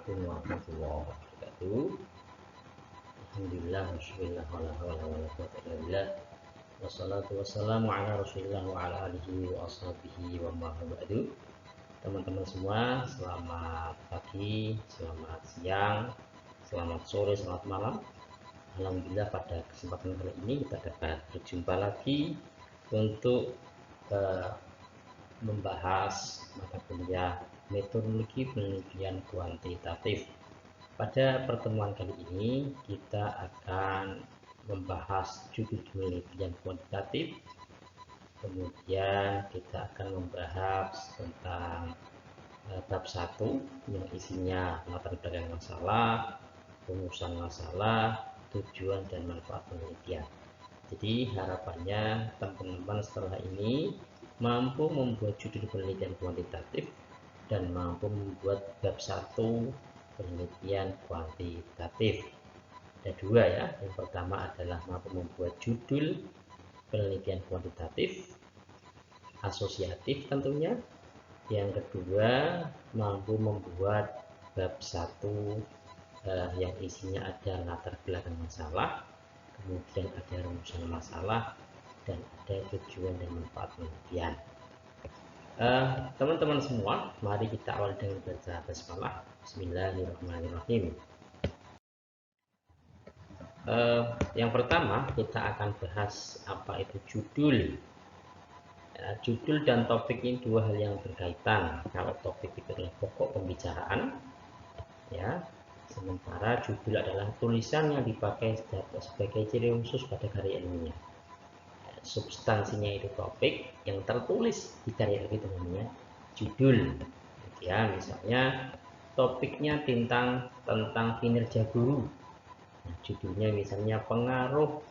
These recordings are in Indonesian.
Assalamualaikum warahmatullahi wabarakatuh. Alhamdulillah, bismillah, wala hawla wala quwwata illa billah. Wassalatu wassalamu ala Rasulillah wa ala alihi wa ashabihi wa ma ba'du. Teman-teman semua, selamat pagi, selamat siang, selamat sore, selamat malam. Alhamdulillah pada kesempatan kali ini kita dapat berjumpa lagi untuk membahas mata kuliah metodologi penelitian kuantitatif. Pada pertemuan kali ini kita akan membahas judul penelitian kuantitatif, kemudian kita akan membahas tentang bab 1 yang isinya latar belakang masalah, rumusan masalah, tujuan dan manfaat penelitian. Jadi harapannya teman-teman setelah ini mampu membuat judul penelitian kuantitatif dan mampu membuat bab 1 penelitian kuantitatif. Ada dua ya, yang pertama adalah mampu membuat judul penelitian kuantitatif asosiatif tentunya, yang kedua mampu membuat bab 1 yang isinya ada latar belakang masalah, kemudian ada rumusan masalah, dan ada tujuan dan manfaat penelitian. Teman-teman semua, mari kita awali dengan baca basmalah. Bismillahirrahmanirrahim. Yang pertama kita akan bahas apa itu judul. Judul dan topik ini dua hal yang berkaitan. Kalau topik itu adalah pokok pembicaraan, ya, sementara judul adalah tulisan yang dipakai sebagai ciri khusus pada karya ilmiah. Substansinya itu topik, yang tertulis di karya itu namanya judul. Ya, misalnya topiknya tentang kinerja guru. Nah, judulnya misalnya pengaruh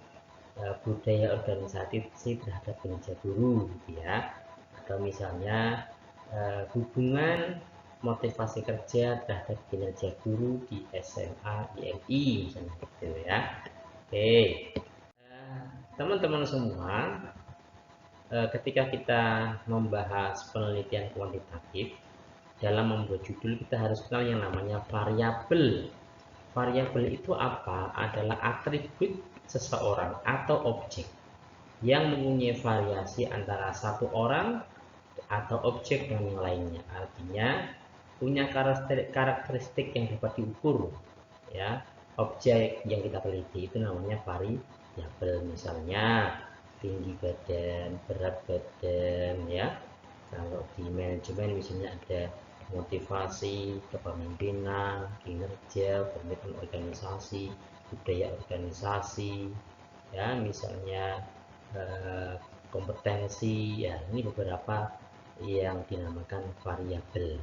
budaya organisasi terhadap kinerja guru, gitu ya. Atau misalnya hubungan motivasi kerja terhadap kinerja guru di SMA IMI, misalnya gitu ya. Oke. Teman-teman semua, ketika kita membahas penelitian kuantitatif, dalam membuat judul kita harus kenal yang namanya variabel. Variabel itu apa? Adalah atribut seseorang atau objek yang mempunyai variasi antara satu orang atau objek dengan yang lainnya. Artinya punya karakteristik yang dapat diukur, ya. Objek yang kita teliti itu namanya variabel. Misalnya tinggi badan, berat badan, ya. Kalau di manajemen misalnya ada motivasi, kepemimpinan, kinerja, komitmen organisasi, budaya organisasi, ya, misalnya kompetensi, ya. Ini beberapa yang dinamakan variabel,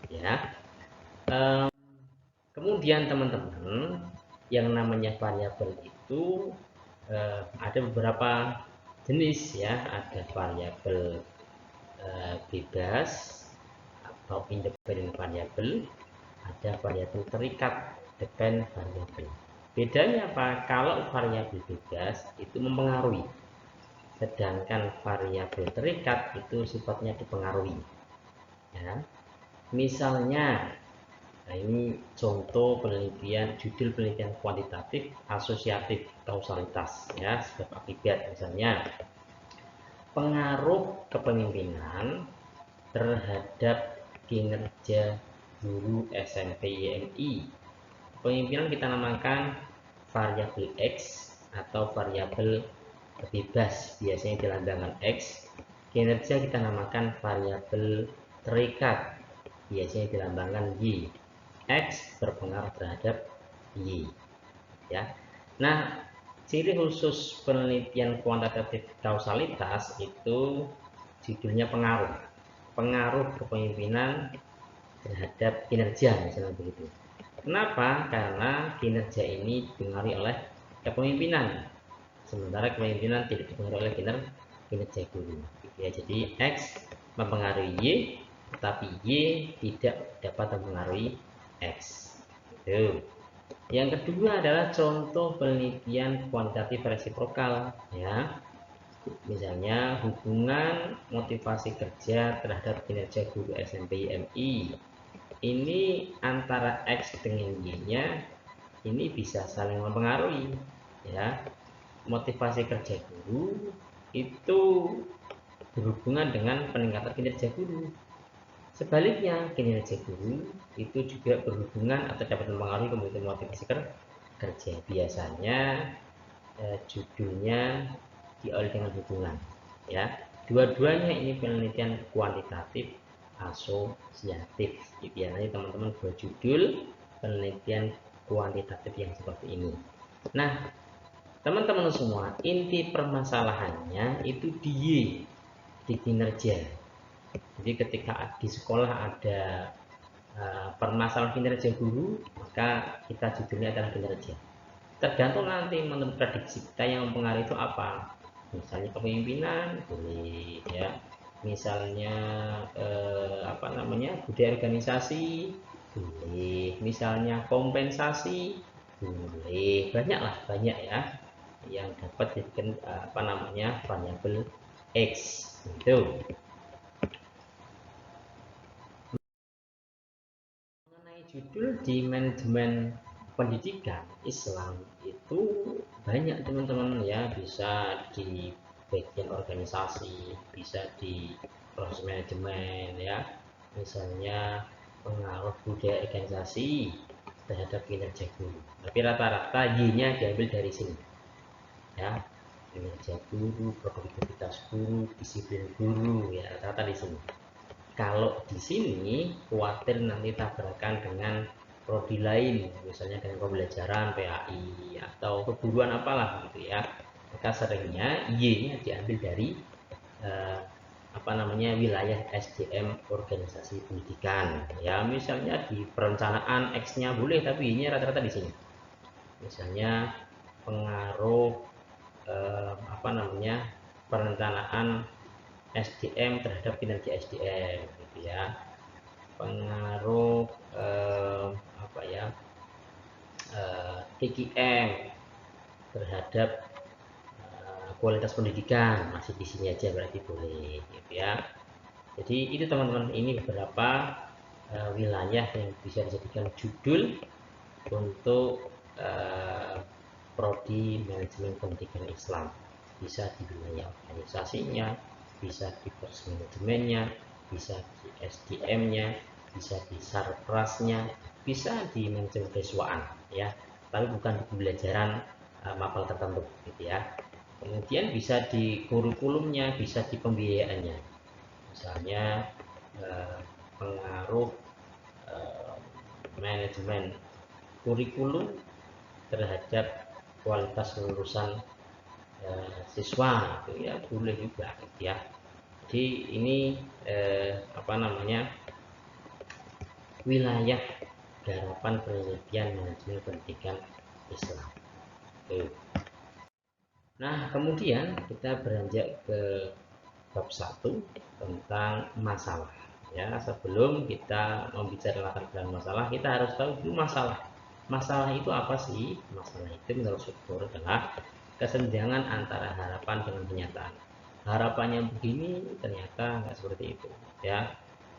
ya. Kemudian teman-teman, yang namanya variabel itu ada beberapa jenis, ya. Ada variabel bebas atau independent variabel, ada variabel terikat depend variabel. Bedanya apa? Kalau variabel bebas itu mempengaruhi, sedangkan variabel terikat itu sifatnya dipengaruhi, ya. Misalnya, nah ini contoh penelitian, judul penelitian kuantitatif asosiatif kausalitas, ya, sebab akibat. Misalnya pengaruh kepemimpinan terhadap kinerja guru SMP IMI. Kepemimpinan kita namakan variabel X atau variabel bebas, biasanya dilambangkan X. Kinerja kita namakan variabel terikat, biasanya dilambangkan Y. X berpengaruh terhadap Y, ya. Nah, ciri khusus penelitian kuantitatif kausalitas itu judulnya pengaruh kepemimpinan terhadap kinerja, misalnya begitu. Kenapa? Karena kinerja ini dipengaruhi oleh kepemimpinan, sementara kepemimpinan tidak dipengaruhi oleh kinerja guru, gitu ya. Jadi X mempengaruhi Y, tetapi Y tidak dapat mempengaruhi X. Gitu. Yang kedua adalah contoh penelitian kuantitatif resiprokal, ya. Misalnya hubungan motivasi kerja terhadap kinerja guru SMP IMI. ini antara X dengan Y-nya ini bisa saling mempengaruhi, ya. Motivasi kerja guru itu berhubungan dengan peningkatan kinerja guru. Sebaliknya, kinerja guru itu juga berhubungan atau dapat mempengaruhi kemudian motivasi kerja. Biasanya judulnya diawali dengan hubungan, ya. Dua-duanya ini penelitian kuantitatif asosiatif, gitu ya. Nanti teman-teman buat judul penelitian kuantitatif yang seperti ini. Nah, teman-teman semua, inti permasalahannya itu di kinerja. Jadi ketika di sekolah ada permasalahan kinerja guru, maka kita judulnya adalah kinerja. Tergantung nanti menurut prediksi kita yang mempengaruhi itu apa. Misalnya kepemimpinan boleh, ya. Misalnya budaya organisasi boleh. Misalnya kompensasi boleh. Banyak ya yang dapat dijadikan variabel X itu. Mengenai judul di manajemen pendidikan Islam itu banyak teman-teman, ya. Bisa di bagian organisasi, bisa di proses manajemen, ya. Misalnya pengaruh budaya organisasi terhadap kinerja guru, tapi rata-rata Y-nya diambil dari sini, ya. Kinerja guru, produktivitas guru, disiplin guru, ya, rata-rata di sini. Kalau di sini khawatir nanti tabrakan dengan prodi lain, misalnya dengan pembelajaran PAI atau keguruan apalah gitu, ya. Maka seringnya Y-nya diambil dari wilayah SDM organisasi pendidikan, ya. Misalnya di perencanaan X-nya boleh, tapi Y-nya rata-rata di sini. Misalnya pengaruh perencanaan SDM terhadap kinerja SDM, gitu, ya. Pengaruh TKM terhadap kualitas pendidikan, masih di sini aja berarti boleh, gitu, ya. Jadi itu teman-teman, ini beberapa wilayah yang bisa dijadikan judul untuk prodi manajemen pendidikan Islam. Bisa di wilayah organisasinya, bisa di proses manajemennya, bisa di SDM-nya, bisa di sarprasnya, bisa di manajemen keiswaan, ya. Tapi bukan di pembelajaran mapel tertentu, gitu, ya. Kemudian bisa di kurikulumnya, bisa di pembiayaannya. Misalnya pengaruh manajemen kurikulum terhadap kualitas lulusan siswa, itu, ya, boleh juga, gitu, ya. Jadi ini wilayah garapan penelitian manajemen pendidikan Islam. Nah, kemudian kita beranjak ke bab 1 tentang masalah, ya. Sebelum kita membicarakan tentang masalah, kita harus tahu dulu masalah. Masalah itu apa sih? Masalah itu menurut Syukur adalah kesenjangan antara harapan dengan kenyataan. Harapannya begini, ternyata nggak seperti itu, ya.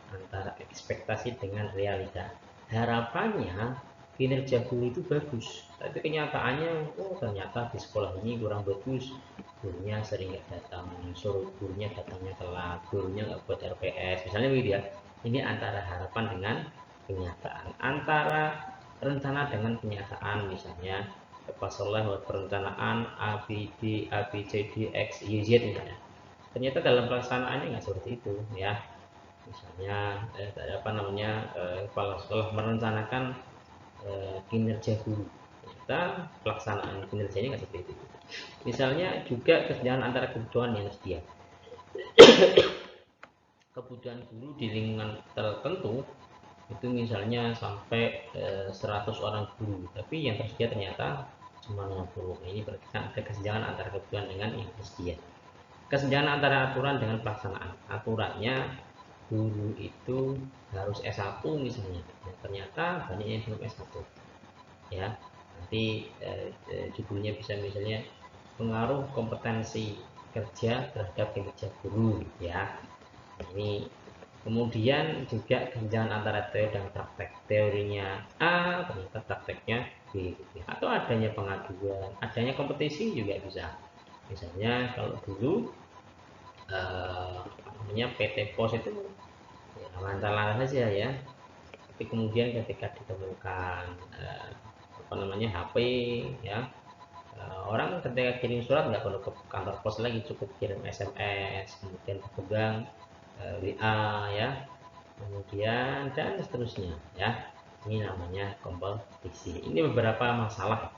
Antara ekspektasi dengan realita. Harapannya kinerja guru itu bagus, tapi kenyataannya, ternyata di sekolah ini kurang bagus, gurunya sering nggak datang, suruh gurunya datangnya telat, gurunya nggak buat RPS, misalnya begitu, ya. Ini antara harapan dengan kenyataan, antara rencana dengan kenyataan. Misalnya pas buat perencanaan ABD ABCD X Y Z, misalnya, ternyata dalam pelaksanaannya nggak seperti itu, ya. Misalnya kepala sekolah merencanakan kinerja guru, ternyata pelaksanaan kinerjanya nggak seperti itu. Misalnya juga kesenjangan antara kebutuhan yang tersedia. Kebutuhan guru di lingkungan tertentu itu misalnya sampai 100 orang guru, tapi yang tersedia ternyata cuma 50. Ini berarti ada kesenjangan antara kebutuhan dengan yang tersedia. Kesenjangan antara aturan dengan pelaksanaan. Aturannya guru itu harus S1 misalnya, ternyata banyak yang belum S1, ya. Nanti judulnya bisa misalnya pengaruh kompetensi kerja terhadap kinerja guru, ya. Ini Kemudian juga ganjangan antara teori dan praktek. Teorinya A, ternyata prakteknya B. Atau adanya pengaduan, adanya kompetisi juga bisa. Misalnya kalau dulu namanya PT Pos itu ya lancar-lancar saja ya. Tapi kemudian ketika ditemukan apa namanya HP ya, orang ketika kirim surat nggak perlu ke kantor pos lagi, cukup kirim SMS, kemudian berkembang WA ya, kemudian dan seterusnya ya. Ini namanya kompetisi. Ini beberapa masalah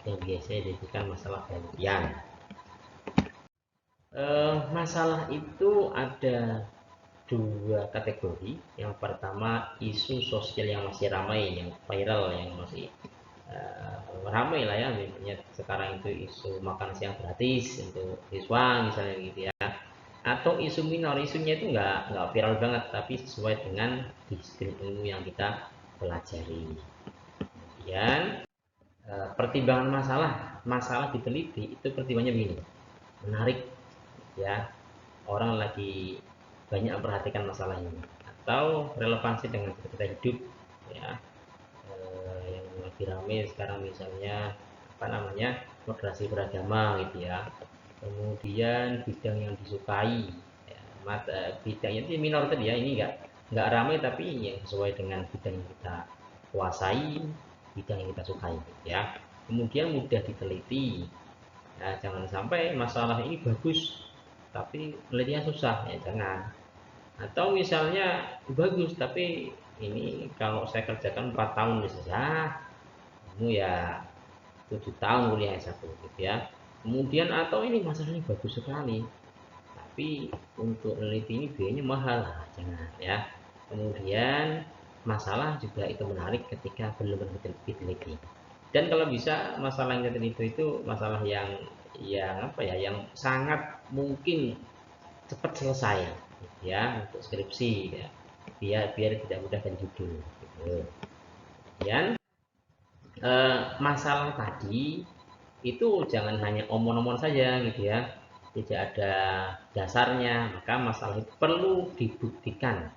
yang biasanya dijadikan masalah penelitian. Masalah itu ada dua kategori. Yang pertama isu sosial yang masih ramai, yang viral, yang masih ramai lah ya. Misalnya sekarang itu isu makan siang gratis untuk siswa misalnya gitu ya. Atau isu minor, isunya itu nggak viral banget, tapi sesuai dengan disiplin ilmu yang kita pelajari. Kemudian pertimbangan masalah diteliti itu pertimbangannya begini, menarik ya, orang lagi banyak memperhatikan masalah ini, atau relevansi dengan kita hidup ya. Yang lagi rame sekarang misalnya apa namanya, moderasi beragama gitu ya. Kemudian bidang yang disukai ya, bidangnya itu minor tadi ya, ini nggak ramai tapi yang sesuai dengan bidang yang kita kuasai, bidang yang kita sukai gitu ya. Kemudian mudah diteliti ya, jangan sampai masalah ini bagus tapi penelitian susah ya, jangan. Atau misalnya bagus tapi ini kalau saya kerjakan 4 tahun bisa, kamu ya 7 tahun kuliah S1 gitu ya. Kemudian atau ini masalahnya bagus sekali tapi untuk meneliti ini biayanya mahal, nah, jangan ya. Kemudian masalah juga itu menarik ketika belum diteliti. Dan kalau bisa masalah yang diteliti itu masalah yang apa ya, yang sangat mungkin cepat selesai ya, untuk skripsi ya, biar tidak mudah dan judul gitu. Kemudian masalah tadi itu jangan hanya omong-omong saja gitu ya, tidak ada dasarnya, maka masalah itu perlu dibuktikan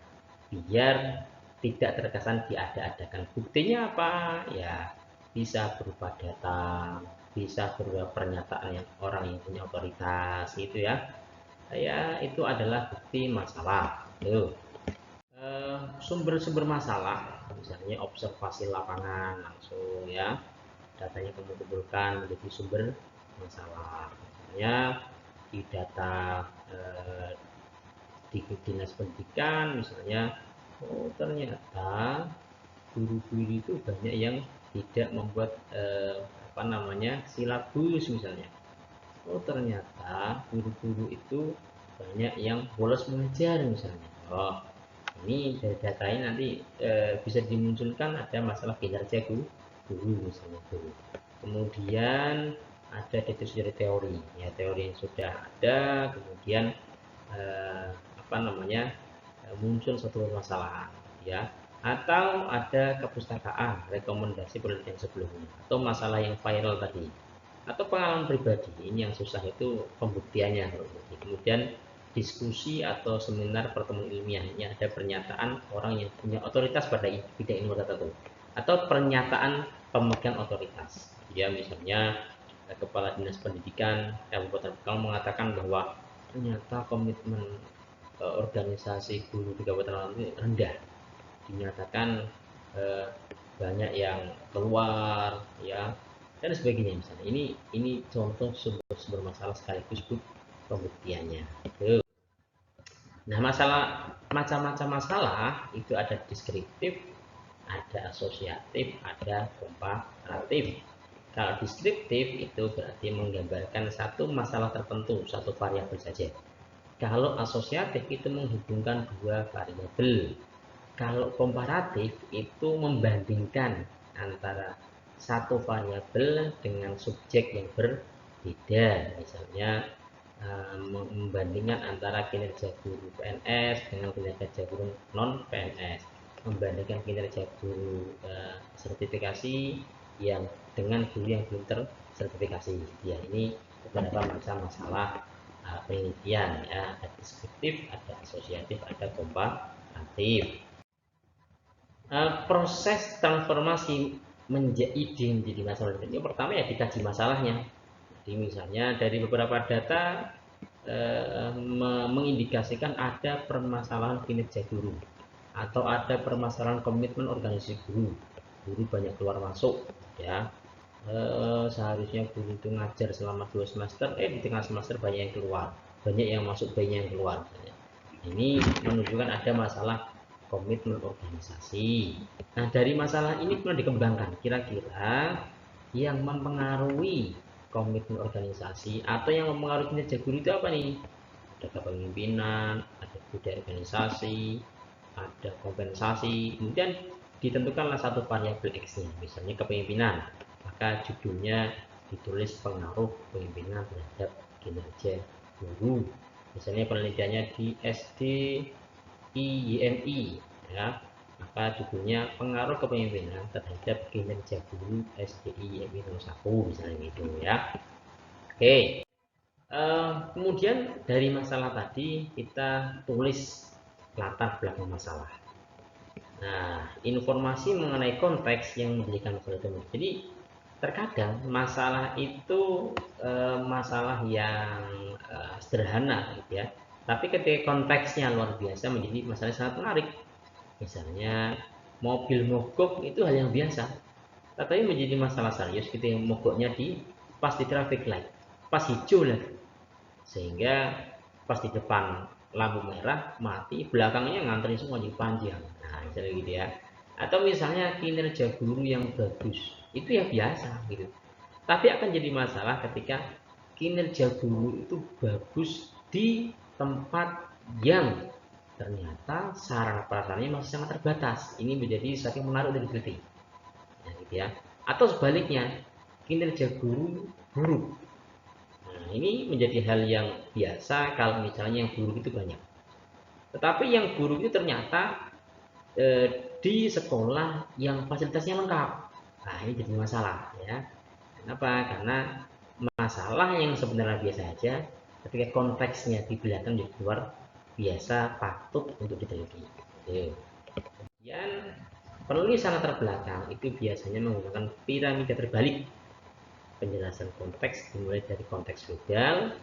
biar tidak terkesan diada-adakan. Buktinya apa ya, bisa berupa data, bisa berupa pernyataan yang orang yang punya otoritas gitu ya. Itu adalah bukti masalah. Tuh. Sumber-sumber masalah, misalnya observasi lapangan langsung ya, datanya kamu kumpulkan menjadi sumber masalah. Misalnya di data di dinas pendidikan misalnya, oh ternyata guru-guru itu banyak yang tidak membuat apa namanya, silabus misalnya. Oh ternyata guru-guru itu banyak yang bolos mengajar misalnya. Oh ini dari data ini nanti bisa dimunculkan ada masalah kinerja guru misalnya guru. Kemudian ada deduksi dari teori ya, teori yang sudah ada, kemudian apa namanya, muncul satu masalah ya, atau ada kepustakaan rekomendasi penelitian sebelumnya, atau masalah yang viral tadi, atau pengalaman pribadi. Ini yang susah itu pembuktiannya. Kemudian diskusi atau seminar pertemuan ilmiah, ini ada pernyataan orang yang punya otoritas pada bidang ilmu tertentu, atau pernyataan pemegang otoritas ya, misalnya kepala dinas pendidikan Kabupaten Pekalongan mengatakan bahwa ternyata komitmen organisasi guru di Kabupaten ini rendah, dinyatakan banyak yang keluar ya, dan sebagainya misalnya. Ini contoh sumber masalah sekaligus pembuktiannya. Nah, macam-macam masalah itu ada deskriptif, ada asosiatif, ada komparatif. Kalau deskriptif itu berarti menggambarkan satu masalah tertentu, satu variabel saja. Kalau asosiatif itu menghubungkan dua variabel. Kalau komparatif itu membandingkan antara satu variabel dengan subjek yang berbeda. Misalnya membandingkan antara kinerja guru PNS dengan kinerja guru non PNS, membandingkan kinerja guru sertifikasi yang dengan guru yang belum tersertifikasi ya. Ini beberapa macam masalah penelitian ya, ada deskriptif, ada asosiatif, ada komparatif. aktif. Proses transformasi menjadi masalah ini pertama ya dikaji masalahnya. Jadi misalnya dari beberapa data mengindikasikan ada permasalahan kinerja guru atau ada permasalahan komitmen organisasi guru banyak keluar masuk ya. Seharusnya guru itu ngajar selama 2 semester, di tengah semester banyak yang keluar, banyak yang masuk, banyak yang keluar. Ini menunjukkan ada masalah komitmen organisasi. Nah, dari masalah ini perlu dikembangkan. Kira-kira yang mempengaruhi komitmen organisasi atau yang mempengaruhi kinerja guru itu apa nih? Ada kepemimpinan, ada budaya organisasi, ada kompensasi. Kemudian ditentukanlah satu variabel X-nya, misalnya kepemimpinan. Maka judulnya ditulis pengaruh kepemimpinan terhadap kinerja guru. Misalnya penelitiannya di SDIYMI ya, maka judulnya pengaruh kepemimpinan terhadap kinerja guru SDIYMI 01 misalnya gitu ya. Oke. Kemudian dari masalah tadi kita tulis latar belakang masalah. Nah, informasi mengenai konteks yang menjadikan masalah itu. Jadi terkadang masalah itu masalah yang sederhana gitu ya. Tapi ketika konteksnya luar biasa menjadi masalah sangat menarik. Misalnya mobil mogok itu hal yang biasa. Tapi menjadi masalah serius gitu yang mogoknya pas di traffic light, pas hijau lah. Sehingga pas di depan lampu merah mati, belakangnya ngantri semua jadi panjang. Nah, misalnya gitu ya. Atau misalnya kinerja guru yang bagus, itu ya biasa gitu. Tapi akan jadi masalah ketika kinerja guru itu bagus di tempat yang ternyata sarana prasarannya masih sangat terbatas. Ini menjadi sesuatu yang menarik dan diteliti. Nah, gitu ya. Atau sebaliknya, kinerja guru buruk. Nah, ini menjadi hal yang biasa kalau misalnya yang buruk itu banyak. Tetapi yang buruk itu ternyata di sekolah yang fasilitasnya lengkap. Nah, ini jadi masalah ya. Kenapa? Karena masalah yang sebenarnya biasa aja, ketika konteksnya di belakang di luar biasa patut untuk diteliti. Kemudian penulisan latar belakang itu biasanya menggunakan piramida terbalik. Penjelasan konteks dimulai dari konteks global,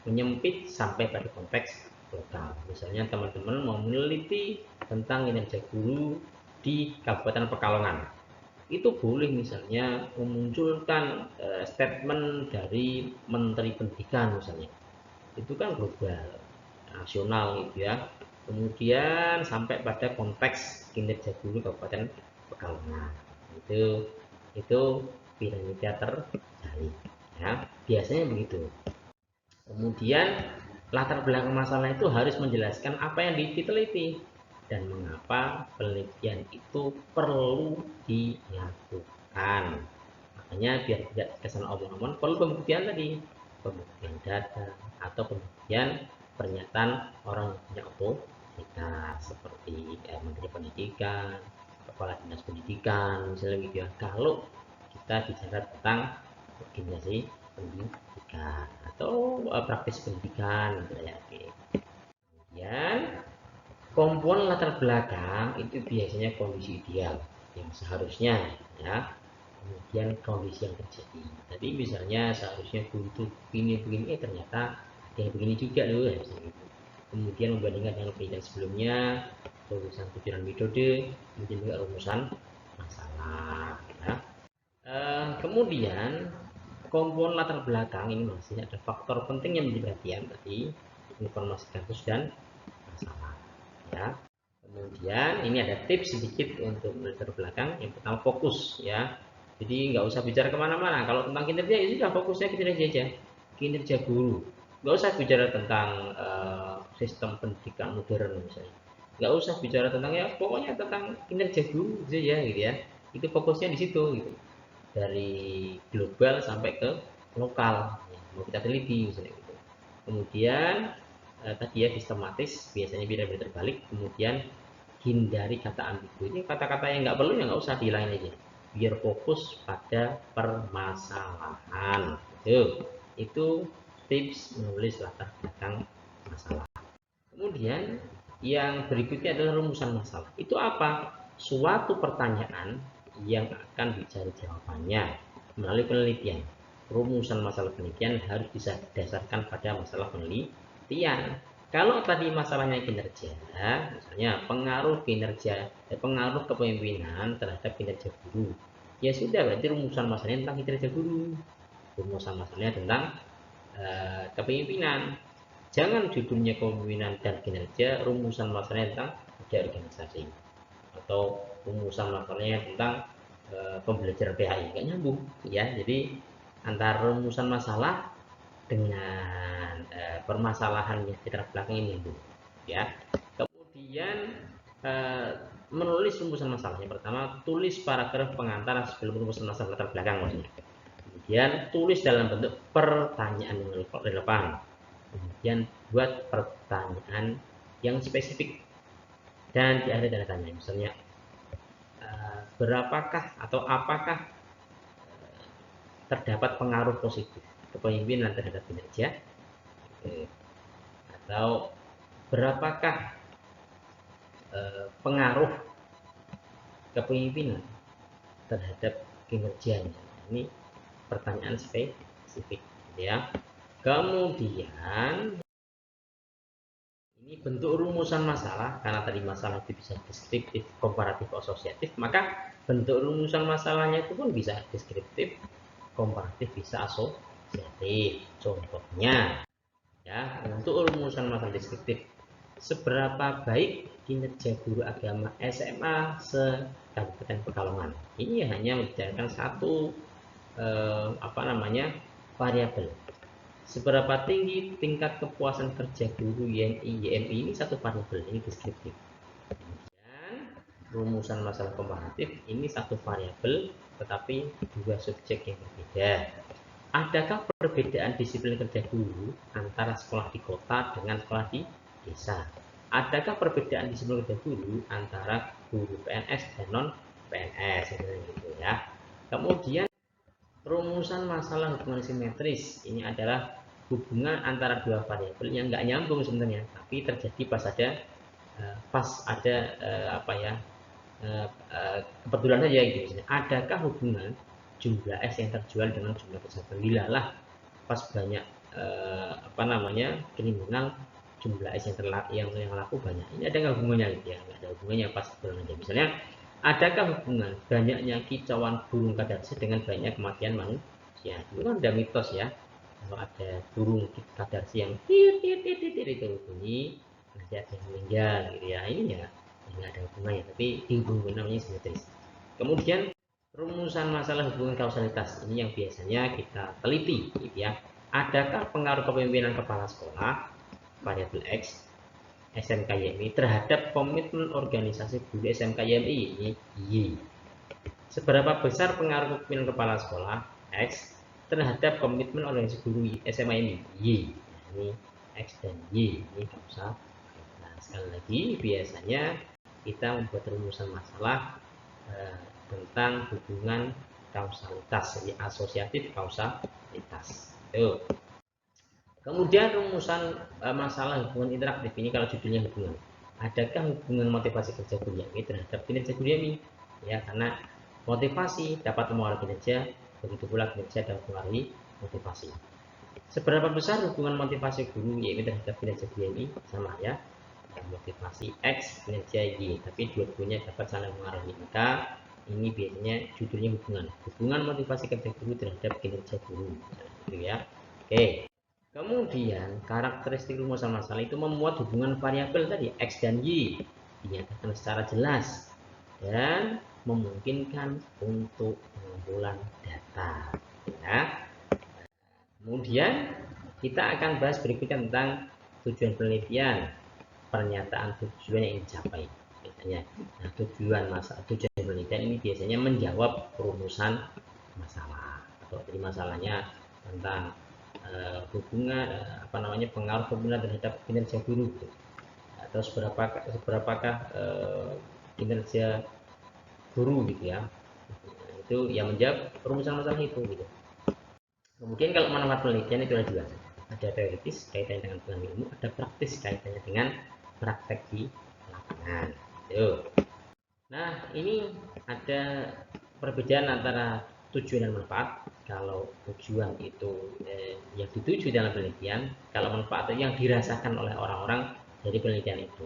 menyempit sampai pada konteks lokal. Misalnya teman-teman mau meneliti tentang kinerja guru di Kabupaten Pekalongan. Itu boleh misalnya memunculkan statement dari Menteri Pendidikan misalnya. Itu kan global, nasional gitu ya. Kemudian sampai pada konteks kinerja guru Kabupaten Pekalongan. Itu piramida terbalik ya. Biasanya begitu. Kemudian latar belakang masalah itu harus menjelaskan apa yang diteliti dan mengapa penelitian itu perlu dilakukan. Makanya biar tidak kesan omong-omong, perlu pembuktian tadi, pembuktian data atau pembuktian pernyataan orang yang punya otoritas seperti Menteri Pendidikan, Kepala Dinas Pendidikan, misalnya gitu ya. Kalau kita bicara tentang organisasi pendidikan atau praktis pendidikan gitu ya. Oke. Kemudian komponen latar belakang itu biasanya kondisi ideal yang seharusnya ya. Kemudian kondisi yang terjadi. Tadi misalnya seharusnya untuk begini ternyata yang begini juga loh ya, gitu. Kemudian membandingkan dengan penelitian sebelumnya, rumusan tujuan metode, kemudian juga rumusan masalah ya. Kemudian komponen latar belakang ini masih ada faktor penting yang menjadi perhatian tadi, informasi kasus dan masalah ya. Kemudian ini ada tips sedikit untuk latar belakang. Yang pertama fokus ya, jadi nggak usah bicara kemana-mana. Kalau tentang kinerja itu sudah fokusnya kinerja aja, kinerja guru. Nggak usah bicara tentang sistem pendidikan modern misalnya, nggak usah bicara tentang ya pokoknya tentang kinerja guru saja gitu ya. Itu fokusnya di situ gitu, dari global sampai ke lokal ya, mau kita teliti misalnya gitu. Kemudian tadi ya sistematis, biasanya piramida terbalik. Kemudian hindari kata ambigu. Ini kata-kata yang nggak perlu ya nggak usah, dihilangin aja biar fokus pada permasalahan. Itu tips menulis latar belakang masalah. Kemudian yang berikutnya adalah rumusan masalah. Itu apa? Suatu pertanyaan yang akan dicari jawabannya melalui penelitian. Rumusan masalah penelitian harus bisa didasarkan pada masalah penelitian. Kalau tadi masalahnya kinerja, misalnya pengaruh kepemimpinan terhadap kinerja guru, ya sudah, berarti rumusan masalahnya tentang kinerja guru. Rumusan masalahnya tentang kepemimpinan. Jangan judulnya kepemimpinan dan kinerja, rumusan masalahnya tentang kerja organisasi, atau rumusan masalahnya tentang pembelajaran PHI, nggak nyambung ya. Jadi antara rumusan masalah dengan permasalahan yang kita belakang ini nyambung ya. Kemudian menulis rumusan masalah. Yang pertama, tulis paragraf pengantar sebelum rumusan masalah latar belakang maksudnya. Kemudian tulis dalam bentuk pertanyaan yang relevan. Kemudian buat pertanyaan yang spesifik dan ada tanda tanya, misalnya berapakah atau apakah terdapat pengaruh positif kepemimpinan terhadap kinerja, atau berapakah pengaruh kepemimpinan terhadap kinerjanya. Ini pertanyaan spesifik ya. Kemudian ini bentuk rumusan masalah, karena tadi masalah itu bisa deskriptif, komparatif, asosiatif, maka bentuk rumusan masalahnya itu pun bisa deskriptif, komparatif, bisa asosiatif. Contohnya ya, untuk rumusan masalah deskriptif, seberapa baik kinerja guru agama SMA se-Kabupaten Pekalongan. Ini hanya membicarakan satu variabel. Seberapa tinggi tingkat kepuasan kerja guru YMI ini satu variabel, ini deskriptif. Kemudian rumusan masalah komparatif ini satu variabel tetapi dua subjek yang berbeda. Adakah perbedaan disiplin kerja guru antara sekolah di kota dengan sekolah di desa? Adakah perbedaan disiplin kerja guru antara guru PNS dan non PNS, gitu ya. Kemudian rumusan masalah hubungan simetris ini adalah hubungan antara dua variabel yang nggak nyambung sebenarnya, tapi terjadi pas ada kebetulan saja gitu. Adakah hubungan jumlah es yang terjual dengan jumlah peserta? Dilalah pas banyak kriminal, jumlah es yang laku banyak. Ini ada nggak hubungannya gitu ya? Nggak ada hubungannya, pas kebetulan aja. Misalnya, adakah hubungan banyaknya kicauan burung kadarsi dengan banyak kematian manusia? Itu kan ada mitos ya. Kalau ada burung kadarsi yang itu bunyi, nanti ada yang meninggal gitu ya. Ini ya nggak ada hubungannya, tapi dihubungkan, namanya simetris. Kemudian rumusan masalah hubungan kausalitas ini yang biasanya kita teliti gitu ya. Adakah pengaruh kepemimpinan kepala sekolah variabel X SMK YMI terhadap komitmen organisasi guru SMK YMI, ini Y. Seberapa besar pengaruh kepemimpinan kepala sekolah X terhadap komitmen organisasi guru SMA YMI, Y. Ini X dan Y, ini nggak usah. Nah, sekali lagi biasanya kita membuat rumusan masalah tentang hubungan kausalitas, jadi asosiatif kausalitas. Tuh. Kemudian rumusan masalah hubungan interaktif ini kalau judulnya hubungan. Adakah hubungan motivasi kerja guru YMI terhadap kinerja guru YMI? Ya, karena motivasi dapat mempengaruhi kinerja, begitu pula kinerja dapat mempengaruhi motivasi. Seberapa besar hubungan motivasi guru YMI terhadap kinerja guru YMI? Sama ya. Motivasi X, kinerja Y, tapi dua-duanya dapat saling mengaruhi. Maka ini biasanya judulnya hubungan motivasi kerja guru terhadap kinerja guru, gitu ya. Oke. Kemudian karakteristik rumusan masalah itu memuat hubungan variabel tadi X dan Y dinyatakan secara jelas dan memungkinkan untuk pengumpulan data ya. Kemudian kita akan bahas berikutnya tentang tujuan penelitian, pernyataan tujuan yang dicapai biasanya. Nah, tujuan penelitian ini biasanya menjawab rumusan masalah, atau jadi masalahnya tentang hubungan pengaruh kepemimpinan terhadap kinerja guru, gitu. Atau seberapakah kinerja guru gitu ya. Itu yang menjawab rumusan masalah itu gitu. Kemudian kalau manfaat penelitian itu ada dua, ada teoritis kaitannya dengan pengetahuan ilmu, ada praktis kaitannya dengan praktek di lapangan. Tuh. Nah, ini ada perbedaan antara tujuan dan manfaat. Kalau tujuan itu yang dituju dalam penelitian, kalau manfaat itu yang dirasakan oleh orang-orang dari penelitian itu.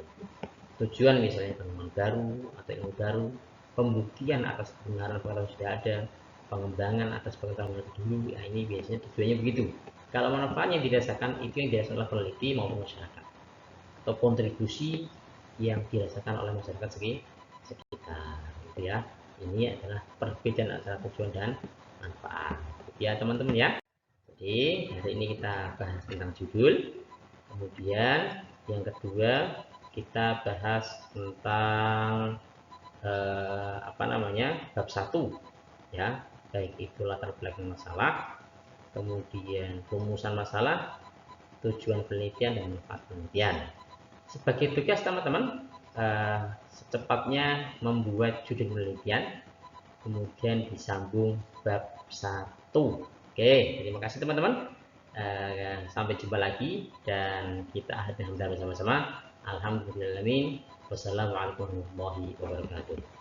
Tujuan misalnya penemuan baru atau ilmu baru, pembuktian atas kebenaran pengetahuan sudah ada, pengembangan atas pengetahuan dulu. Nah, ini biasanya tujuannya begitu. Kalau manfaat yang dirasakan itu yang dirasakan oleh peneliti maupun masyarakat, atau kontribusi yang dirasakan oleh masyarakat sekitar, gitu ya. Ini adalah perbedaan antara tujuan dan manfaat, gitu ya teman-teman ya. Jadi hari ini kita bahas tentang judul, kemudian yang kedua kita bahas tentang bab 1 ya, baik itu latar belakang masalah, kemudian rumusan masalah, tujuan penelitian dan manfaat penelitian. Sebagai tugas teman-teman, secepatnya membuat judul penelitian, kemudian disambung bab 1. Oke, terima kasih teman-teman. Sampai jumpa lagi dan kita akhiri bersama-sama. Alhamdulillahirabbil alamin. Wassalamualaikum warahmatullahi wabarakatuh.